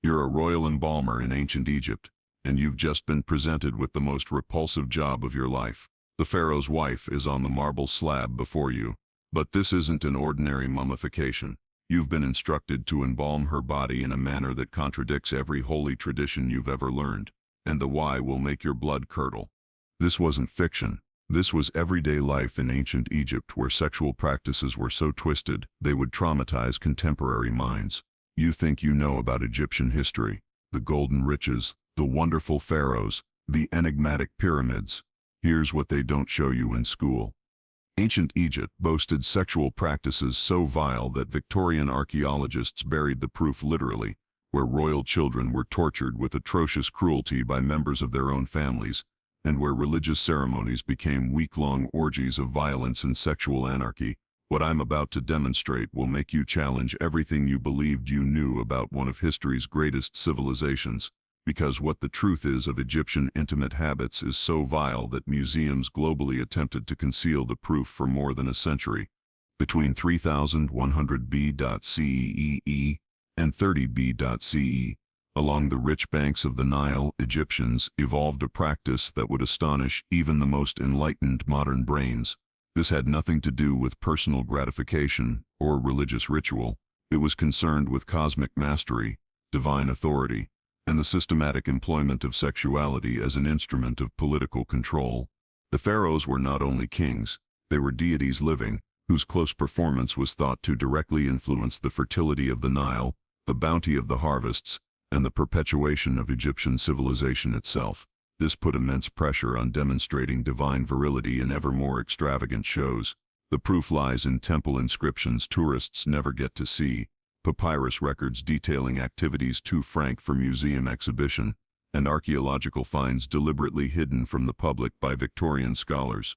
You're a royal embalmer in ancient Egypt, and you've just been presented with the most repulsive job of your life. The pharaoh's wife is on the marble slab before you. But this isn't an ordinary mummification. You've been instructed to embalm her body in a manner that contradicts every holy tradition you've ever learned, and the why will make your blood curdle. This wasn't fiction. This was everyday life in ancient Egypt, where sexual practices were so twisted they would traumatize contemporary minds. You think you know about Egyptian history, the golden riches, the wonderful pharaohs, the enigmatic pyramids. Here's what they don't show you in school. Ancient Egypt boasted sexual practices so vile that Victorian archaeologists buried the proof literally, where royal children were tortured with atrocious cruelty by members of their own families, and where religious ceremonies became week-long orgies of violence and sexual anarchy. What I'm about to demonstrate will make you challenge everything you believed you knew about one of history's greatest civilizations, because what the truth is of Egyptian intimate habits is so vile that museums globally attempted to conceal the proof for more than a century. Between 3100 BCE and 30 BCE, along the rich banks of the Nile, Egyptians evolved a practice that would astonish even the most enlightened modern brains. This had nothing to do with personal gratification or religious ritual. It was concerned with cosmic mastery, divine authority, and the systematic employment of sexuality as an instrument of political control. The pharaohs were not only kings, they were deities living, whose close performance was thought to directly influence the fertility of the Nile, the bounty of the harvests, and the perpetuation of Egyptian civilization itself. This put immense pressure on demonstrating divine virility in ever more extravagant shows. The proof lies in temple inscriptions tourists never get to see, papyrus records detailing activities too frank for museum exhibition, and archaeological finds deliberately hidden from the public by Victorian scholars.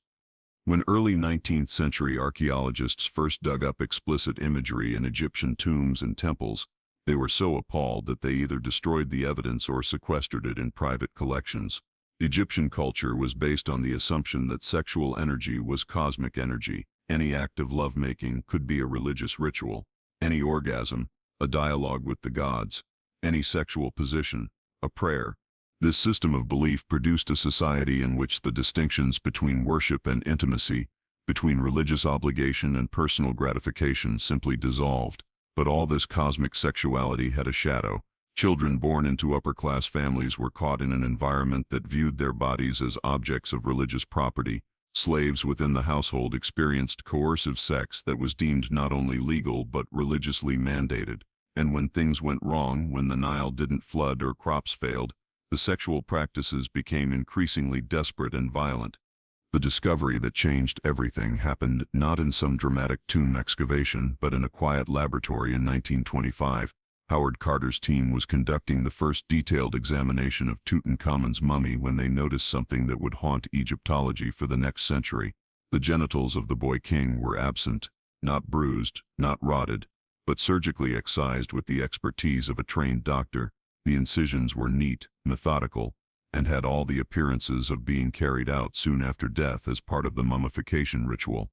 When early 19th century archaeologists first dug up explicit imagery in Egyptian tombs and temples, they were so appalled that they either destroyed the evidence or sequestered it in private collections. Egyptian culture was based on the assumption that sexual energy was cosmic energy. Any act of lovemaking could be a religious ritual. Any orgasm, a dialogue with the gods. Any sexual position, a prayer. This system of belief produced a society in which the distinctions between worship and intimacy, between religious obligation and personal gratification simply dissolved. But all this cosmic sexuality had a shadow. Children born into upper-class families were caught in an environment that viewed their bodies as objects of religious property. Slaves within the household experienced coercive sex that was deemed not only legal but religiously mandated. And when things went wrong, when the Nile didn't flood or crops failed, the sexual practices became increasingly desperate and violent. The discovery that changed everything happened not in some dramatic tomb excavation, but in a quiet laboratory in 1925. Howard Carter's team was conducting the first detailed examination of Tutankhamun's mummy when they noticed something that would haunt Egyptology for the next century. The genitals of the boy king were absent, not bruised, not rotted, but surgically excised with the expertise of a trained doctor. The incisions were neat, methodical, and had all the appearances of being carried out soon after death as part of the mummification ritual.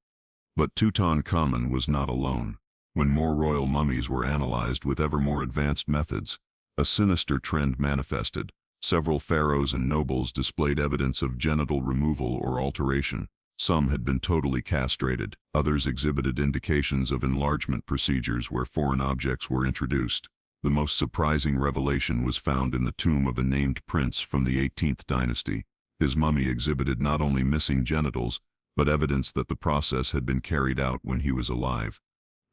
But Tutankhamun was not alone. When more royal mummies were analyzed with ever more advanced methods, a sinister trend manifested. Several pharaohs and nobles displayed evidence of genital removal or alteration. Some had been totally castrated. Others exhibited indications of enlargement procedures where foreign objects were introduced. The most surprising revelation was found in the tomb of a named prince from the 18th dynasty. His mummy exhibited not only missing genitals, but evidence that the process had been carried out when he was alive.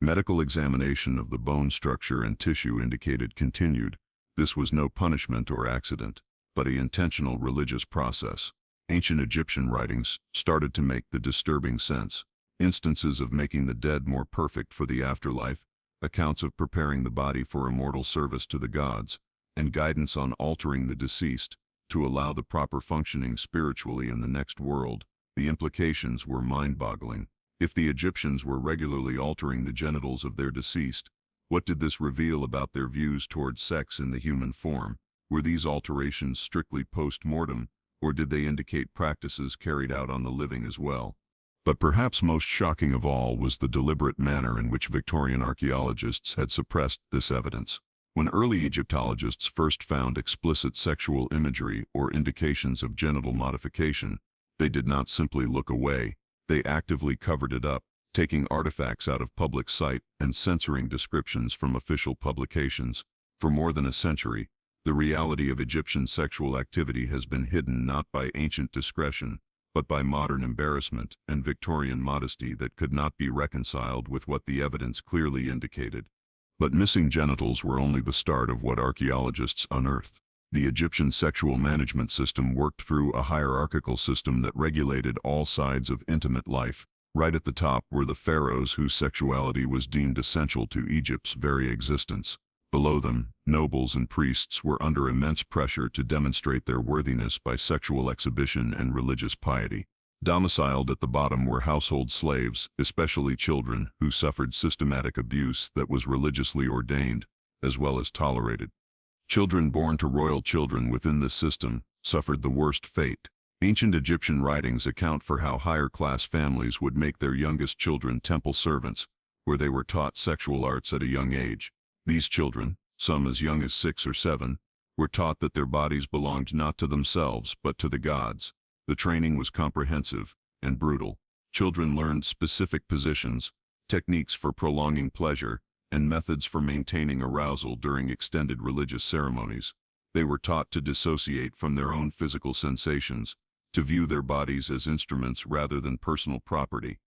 Medical examination of the bone structure and tissue indicated continued. This was no punishment or accident, but an intentional religious process. Ancient Egyptian writings started to make the disturbing sense. Instances of making the dead more perfect for the afterlife, accounts of preparing the body for immortal service to the gods, and guidance on altering the deceased to allow the proper functioning spiritually in the next world. The implications were mind-boggling. If the Egyptians were regularly altering the genitals of their deceased, what did this reveal about their views toward sex in the human form? Were these alterations strictly post-mortem, or did they indicate practices carried out on the living as well? But perhaps most shocking of all was the deliberate manner in which Victorian archaeologists had suppressed this evidence. When early Egyptologists first found explicit sexual imagery or indications of genital modification, they did not simply look away, they actively covered it up, taking artifacts out of public sight and censoring descriptions from official publications. For more than a century, the reality of Egyptian sexual activity has been hidden not by ancient discretion, but by modern embarrassment and Victorian modesty that could not be reconciled with what the evidence clearly indicated. But missing genitals were only the start of what archaeologists unearthed. The Egyptian sexual management system worked through a hierarchical system that regulated all sides of intimate life. Right at the top were the pharaohs whose sexuality was deemed essential to Egypt's very existence. Below them, nobles and priests were under immense pressure to demonstrate their worthiness by sexual exhibition and religious piety. Domiciled at the bottom were household slaves, especially children, who suffered systematic abuse that was religiously ordained, as well as tolerated. Children born to royal children within this system suffered the worst fate. Ancient Egyptian writings account for how higher-class families would make their youngest children temple servants, where they were taught sexual arts at a young age. These children, some as young as 6 or 7, were taught that their bodies belonged not to themselves but to the gods. The training was comprehensive and brutal. Children learned specific positions, techniques for prolonging pleasure, and methods for maintaining arousal during extended religious ceremonies. They were taught to dissociate from their own physical sensations, to view their bodies as instruments rather than personal property.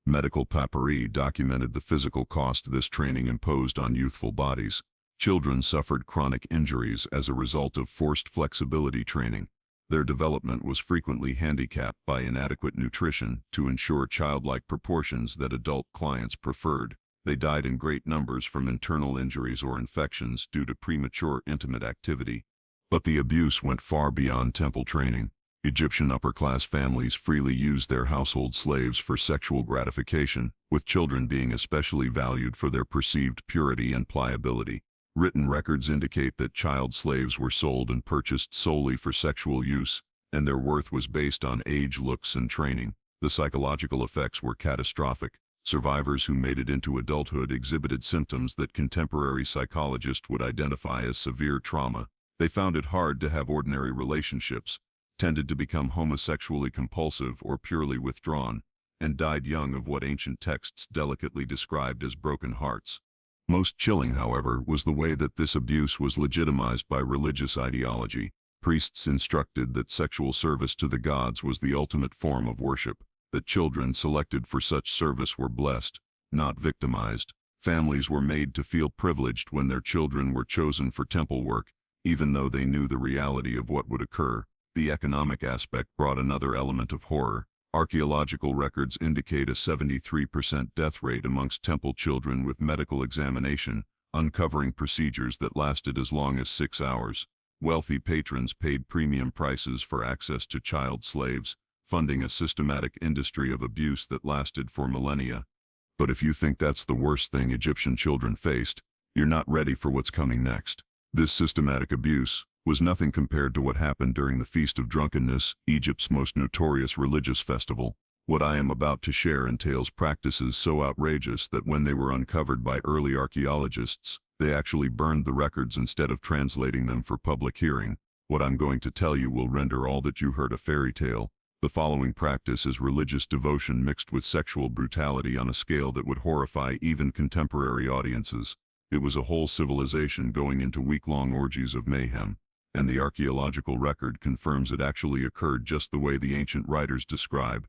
Medical papyri documented the physical cost this training imposed on youthful bodies. Children suffered chronic injuries as a result of forced flexibility training. Their development was frequently handicapped by inadequate nutrition to ensure childlike proportions that adult clients preferred. They died in great numbers from internal injuries or infections due to premature intimate activity. But the abuse went far beyond temple training. Egyptian upper-class families freely used their household slaves for sexual gratification, with children being especially valued for their perceived purity and pliability. Written records indicate that child slaves were sold and purchased solely for sexual use, and their worth was based on age, looks, and training. The psychological effects were catastrophic. Survivors who made it into adulthood exhibited symptoms that contemporary psychologists would identify as severe trauma. They found it hard to have ordinary relationships, tended to become homosexually compulsive or purely withdrawn, and died young of what ancient texts delicately described as broken hearts. Most chilling, however, was the way that this abuse was legitimized by religious ideology. Priests instructed that sexual service to the gods was the ultimate form of worship, that children selected for such service were blessed, not victimized. Families were made to feel privileged when their children were chosen for temple work, even though they knew the reality of what would occur. The economic aspect brought another element of horror. Archaeological records indicate a 73% death rate amongst temple children with medical examination, uncovering procedures that lasted as long as 6 hours. Wealthy patrons paid premium prices for access to child slaves, funding a systematic industry of abuse that lasted for millennia. But if you think that's the worst thing Egyptian children faced, you're not ready for what's coming next. This systematic abuse was nothing compared to what happened during the Feast of Drunkenness, Egypt's most notorious religious festival. What I am about to share entails practices so outrageous that when they were uncovered by early archaeologists, they actually burned the records instead of translating them for public hearing. What I'm going to tell you will render all that you heard a fairy tale. The following practice is religious devotion mixed with sexual brutality on a scale that would horrify even contemporary audiences. It was a whole civilization going into week-long orgies of mayhem, and the archaeological record confirms it actually occurred just the way the ancient writers describe.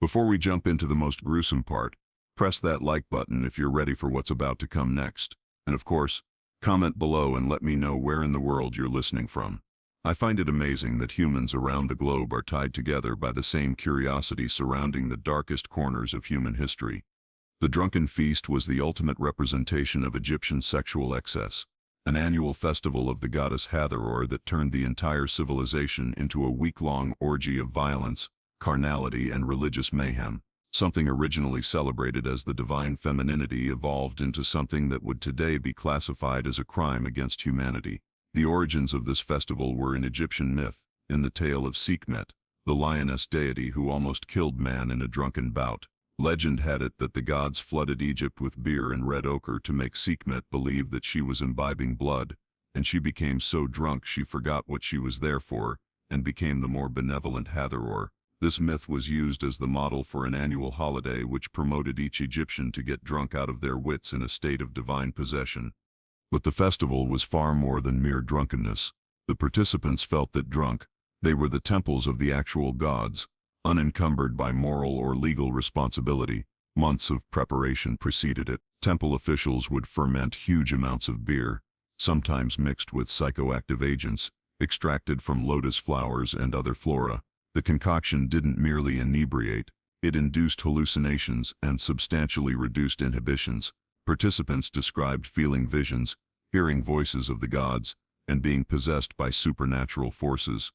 Before we jump into the most gruesome part, press that like button if you're ready for what's about to come next. And of course, comment below and let me know where in the world you're listening from. I find it amazing that humans around the globe are tied together by the same curiosity surrounding the darkest corners of human history. The drunken feast was the ultimate representation of Egyptian sexual excess, an annual festival of the goddess Hathor that turned the entire civilization into a week-long orgy of violence, carnality, and religious mayhem. Something originally celebrated as the divine femininity evolved into something that would today be classified as a crime against humanity. The origins of this festival were in Egyptian myth, in the tale of Sekhmet, the lioness deity who almost killed man in a drunken bout. Legend had it that the gods flooded Egypt with beer and red ochre to make Sekhmet believe that she was imbibing blood, and she became so drunk she forgot what she was there for, and became the more benevolent Hathor. This myth was used as the model for an annual holiday which promoted each Egyptian to get drunk out of their wits in a state of divine possession. But the festival was far more than mere drunkenness. The participants felt that drunk, they were the temples of the actual gods, unencumbered by moral or legal responsibility. Months of preparation preceded it. Temple officials would ferment huge amounts of beer, sometimes mixed with psychoactive agents, extracted from lotus flowers and other flora. The concoction didn't merely inebriate, it induced hallucinations and substantially reduced inhibitions. Participants described feeling visions, hearing voices of the gods, and being possessed by supernatural forces.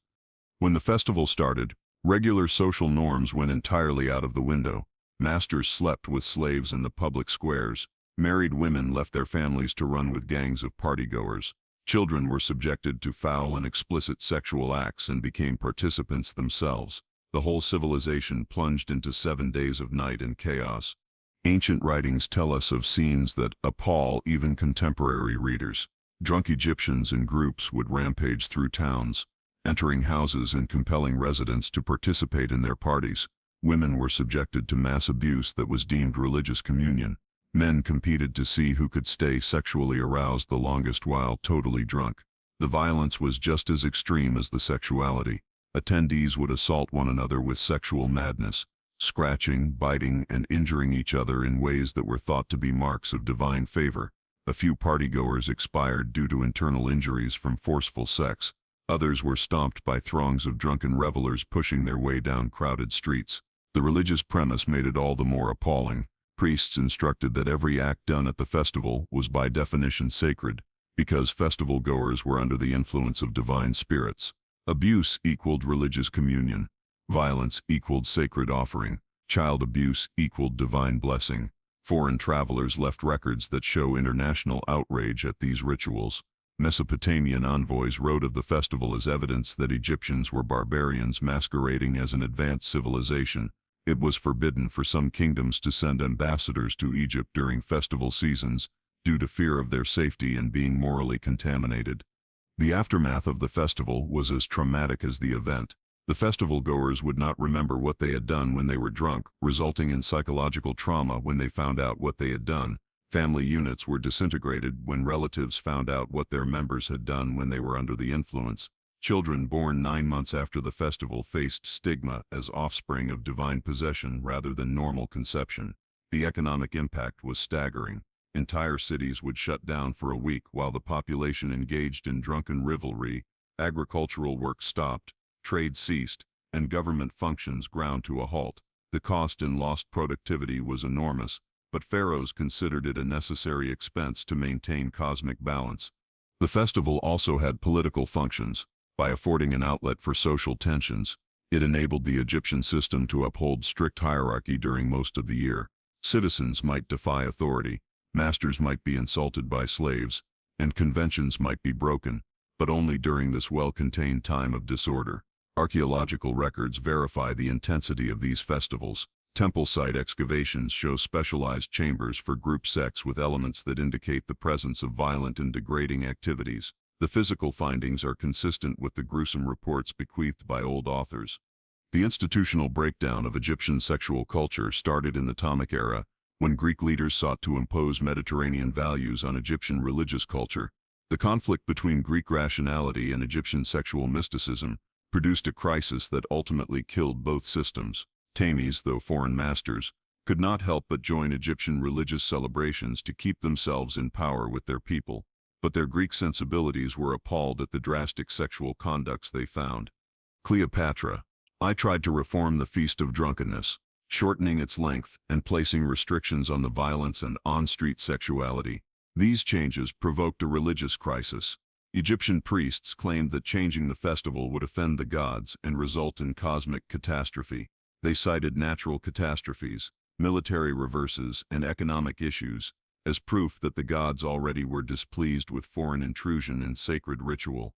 When the festival started, regular social norms went entirely out of the window. Masters slept with slaves in the public squares. Married women left their families to run with gangs of partygoers. Children were subjected to foul and explicit sexual acts and became participants themselves. The whole civilization plunged into 7 days of night and chaos. Ancient writings tell us of scenes that appall even contemporary readers. Drunk Egyptians in groups would rampage through towns, entering houses and compelling residents to participate in their parties. Women were subjected to mass abuse that was deemed religious communion. Men competed to see who could stay sexually aroused the longest while totally drunk. The violence was just as extreme as the sexuality. Attendees would assault one another with sexual madness, scratching, biting, and injuring each other in ways that were thought to be marks of divine favor. A few partygoers expired due to internal injuries from forceful sex. Others were stomped by throngs of drunken revelers pushing their way down crowded streets. The religious premise made it all the more appalling. Priests instructed that every act done at the festival was by definition sacred, because festival goers were under the influence of divine spirits. Abuse equaled religious communion. Violence equaled sacred offering. Child abuse equaled divine blessing. Foreign travelers left records that show international outrage at these rituals. Mesopotamian envoys wrote of the festival as evidence that Egyptians were barbarians masquerading as an advanced civilization. It was forbidden for some kingdoms to send ambassadors to Egypt during festival seasons, due to fear of their safety and being morally contaminated. The aftermath of the festival was as traumatic as the event. The festival goers would not remember what they had done when they were drunk, resulting in psychological trauma when they found out what they had done. Family units were disintegrated when relatives found out what their members had done when they were under the influence. Children born 9 months after the festival faced stigma as offspring of divine possession rather than normal conception. The economic impact was staggering. Entire cities would shut down for a week while the population engaged in drunken revelry. Agricultural work stopped, trade ceased, and government functions ground to a halt. The cost in lost productivity was enormous, but pharaohs considered it a necessary expense to maintain cosmic balance. The festival also had political functions. By affording an outlet for social tensions, it enabled the Egyptian system to uphold strict hierarchy during most of the year. Citizens might defy authority, masters might be insulted by slaves, and conventions might be broken, but only during this well-contained time of disorder. Archaeological records verify the intensity of these festivals. Temple site excavations show specialized chambers for group sex with elements that indicate the presence of violent and degrading activities. The physical findings are consistent with the gruesome reports bequeathed by old authors. The institutional breakdown of Egyptian sexual culture started in the Ptolemaic era, when Greek leaders sought to impose Mediterranean values on Egyptian religious culture. The conflict between Greek rationality and Egyptian sexual mysticism produced a crisis that ultimately killed both systems. Ptolemies, though foreign masters, could not help but join Egyptian religious celebrations to keep themselves in power with their people. But their Greek sensibilities were appalled at the drastic sexual conducts they found. Cleopatra. I tried to reform the Feast of Drunkenness, shortening its length and placing restrictions on the violence and on-street sexuality. These changes provoked a religious crisis. Egyptian priests claimed that changing the festival would offend the gods and result in cosmic catastrophe. They cited natural catastrophes, military reverses, and economic issues as proof that the gods already were displeased with foreign intrusion in sacred ritual.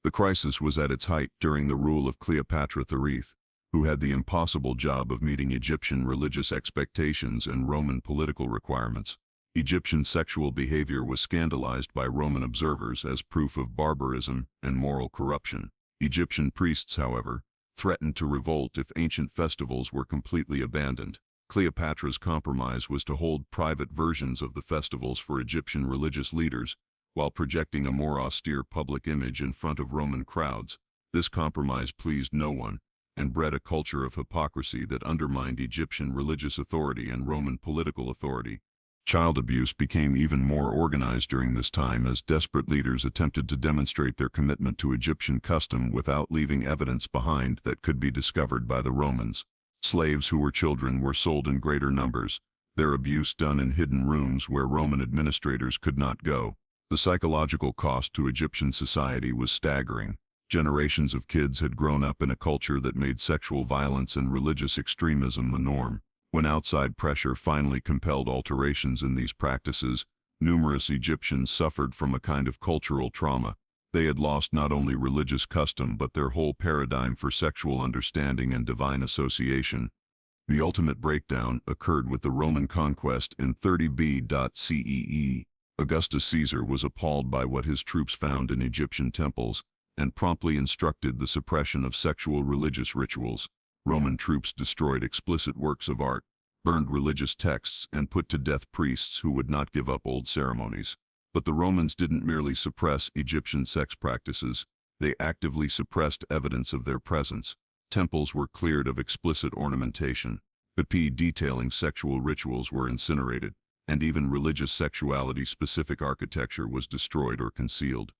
The crisis was at its height during the rule of Cleopatra Therese, who had the impossible job of meeting Egyptian religious expectations and Roman political requirements. Egyptian sexual behavior was scandalized by Roman observers as proof of barbarism and moral corruption. Egyptian priests, however, threatened to revolt if ancient festivals were completely abandoned. Cleopatra's compromise was to hold private versions of the festivals for Egyptian religious leaders, while projecting a more austere public image in front of Roman crowds. This compromise pleased no one, and bred a culture of hypocrisy that undermined Egyptian religious authority and Roman political authority. Child abuse became even more organized during this time as desperate leaders attempted to demonstrate their commitment to Egyptian custom without leaving evidence behind that could be discovered by the Romans. Slaves who were children were sold in greater numbers, their abuse done in hidden rooms where Roman administrators could not go. The psychological cost to Egyptian society was staggering. Generations of kids had grown up in a culture that made sexual violence and religious extremism the norm. When outside pressure finally compelled alterations in these practices, numerous Egyptians suffered from a kind of cultural trauma. They had lost not only religious custom but their whole paradigm for sexual understanding and divine association. The ultimate breakdown occurred with the Roman conquest in 30 BCE. Augustus Caesar was appalled by what his troops found in Egyptian temples, and promptly instructed the suppression of sexual religious rituals. Roman troops destroyed explicit works of art, burned religious texts, and put to death priests who would not give up old ceremonies. But the Romans didn't merely suppress Egyptian sex practices, they actively suppressed evidence of their presence. Temples were cleared of explicit ornamentation, detailing sexual rituals were incinerated, and even religious sexuality-specific architecture was destroyed or concealed.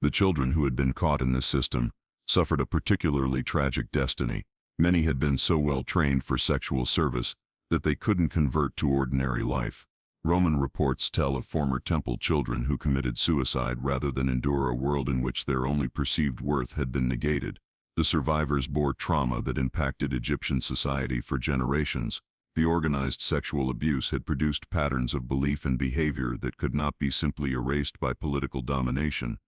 The children who had been caught in this system suffered a particularly tragic destiny. Many had been so well trained for sexual service that they couldn't convert to ordinary life. Roman reports tell of former temple children who committed suicide rather than endure a world in which their only perceived worth had been negated. The survivors bore trauma that impacted Egyptian society for generations. The organized sexual abuse had produced patterns of belief and behavior that could not be simply erased by political domination.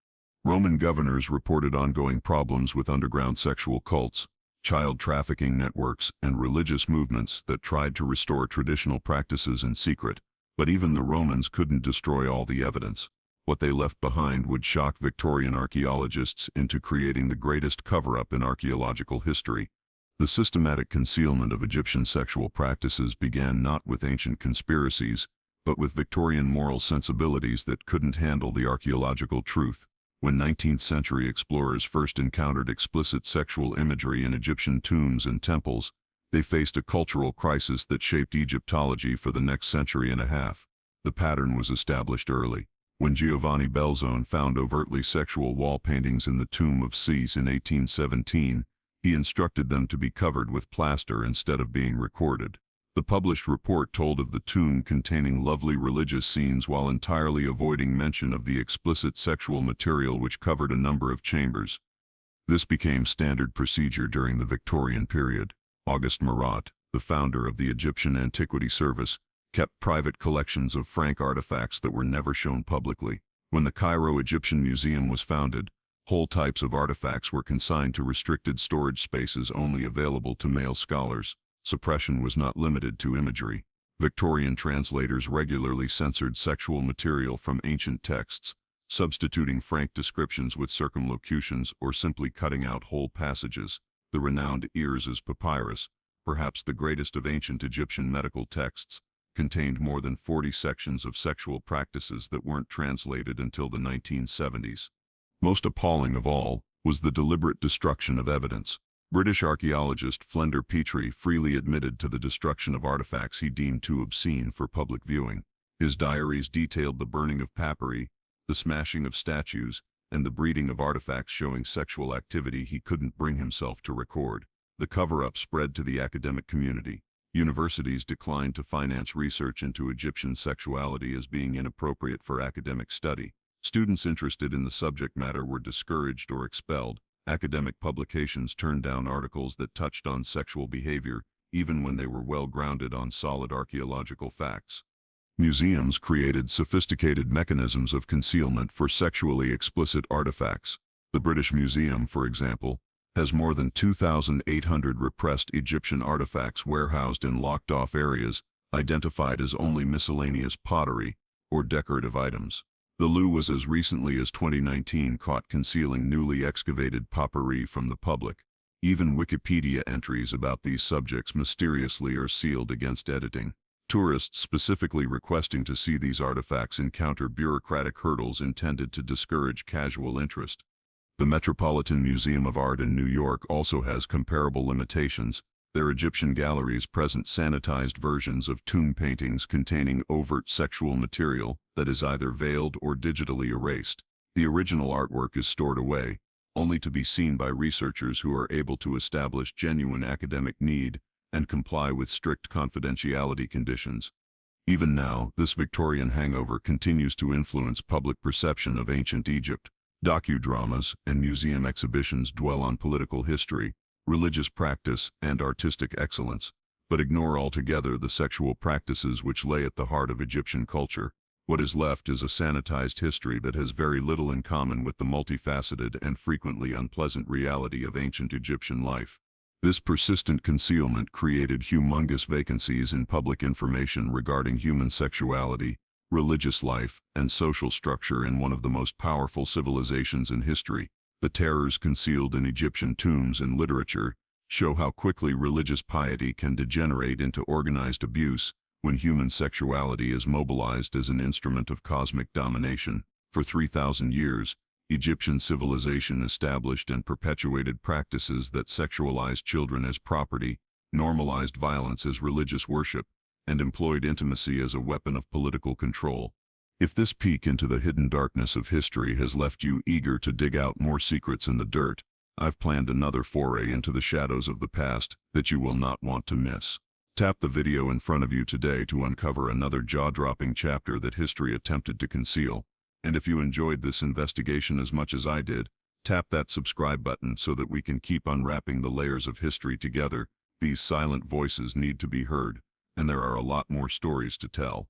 Roman governors reported ongoing problems with underground sexual cults, child trafficking networks, and religious movements that tried to restore traditional practices in secret. But even the Romans couldn't destroy all the evidence. What they left behind would shock Victorian archaeologists into creating the greatest cover-up in archaeological history. The systematic concealment of Egyptian sexual practices began not with ancient conspiracies, but with Victorian moral sensibilities that couldn't handle the archaeological truth. When 19th-century explorers first encountered explicit sexual imagery in Egyptian tombs and temples, they faced a cultural crisis that shaped Egyptology for the next century and a half. The pattern was established early. When Giovanni Belzoni found overtly sexual wall paintings in the tomb of Sis in 1817, he instructed them to be covered with plaster instead of being recorded. The published report told of the tomb containing lovely religious scenes while entirely avoiding mention of the explicit sexual material which covered a number of chambers. This became standard procedure during the Victorian period. Auguste Marat, the founder of the Egyptian Antiquity Service, kept private collections of Frank artifacts that were never shown publicly. When the Cairo Egyptian Museum was founded, whole types of artifacts were consigned to restricted storage spaces only available to male scholars. Suppression was not limited to imagery. Victorian translators regularly censored sexual material from ancient texts, substituting frank descriptions with circumlocutions or simply cutting out whole passages. The renowned Ears' Papyrus, perhaps the greatest of ancient Egyptian medical texts, contained more than 40 sections of sexual practices that weren't translated until the 1970s. Most appalling of all was the deliberate destruction of evidence. British archaeologist Flender Petrie freely admitted to the destruction of artifacts he deemed too obscene for public viewing. His diaries detailed the burning of papyri, the smashing of statues, and the breeding of artifacts showing sexual activity he couldn't bring himself to record. The cover-up spread to the academic community. Universities declined to finance research into Egyptian sexuality as being inappropriate for academic study. Students interested in the subject matter were discouraged or expelled. Academic publications turned down articles that touched on sexual behavior, even when they were well grounded on solid archaeological facts. Museums created sophisticated mechanisms of concealment for sexually explicit artifacts. The British Museum, for example, has more than 2,800 repressed Egyptian artifacts warehoused in locked-off areas, identified as only miscellaneous pottery, or decorative items. The Lou was as recently as 2019 caught concealing newly excavated potpourri from the public. Even Wikipedia entries about these subjects mysteriously are sealed against editing. Tourists specifically requesting to see these artifacts encounter bureaucratic hurdles intended to discourage casual interest. The Metropolitan Museum of Art in New York also has comparable limitations. Their Egyptian galleries present sanitized versions of tomb paintings containing overt sexual material that is either veiled or digitally erased. The original artwork is stored away, only to be seen by researchers who are able to establish genuine academic need and comply with strict confidentiality conditions. Even now, this Victorian hangover continues to influence public perception of ancient Egypt. Docudramas and museum exhibitions dwell on political history, religious practice, and artistic excellence, but ignore altogether the sexual practices which lay at the heart of Egyptian culture. What is left is a sanitized history that has very little in common with the multifaceted and frequently unpleasant reality of ancient Egyptian life. This persistent concealment created humongous vacancies in public information regarding human sexuality, religious life, and social structure in one of the most powerful civilizations in history. The terrors concealed in Egyptian tombs and literature show how quickly religious piety can degenerate into organized abuse when human sexuality is mobilized as an instrument of cosmic domination. For 3,000 years, Egyptian civilization established and perpetuated practices that sexualized children as property, normalized violence as religious worship, and employed intimacy as a weapon of political control. If this peek into the hidden darkness of history has left you eager to dig out more secrets in the dirt, I've planned another foray into the shadows of the past that you will not want to miss. Tap the video in front of you today to uncover another jaw-dropping chapter that history attempted to conceal. And if you enjoyed this investigation as much as I did, tap that subscribe button so that we can keep unwrapping the layers of history together. These silent voices need to be heard, and there are a lot more stories to tell.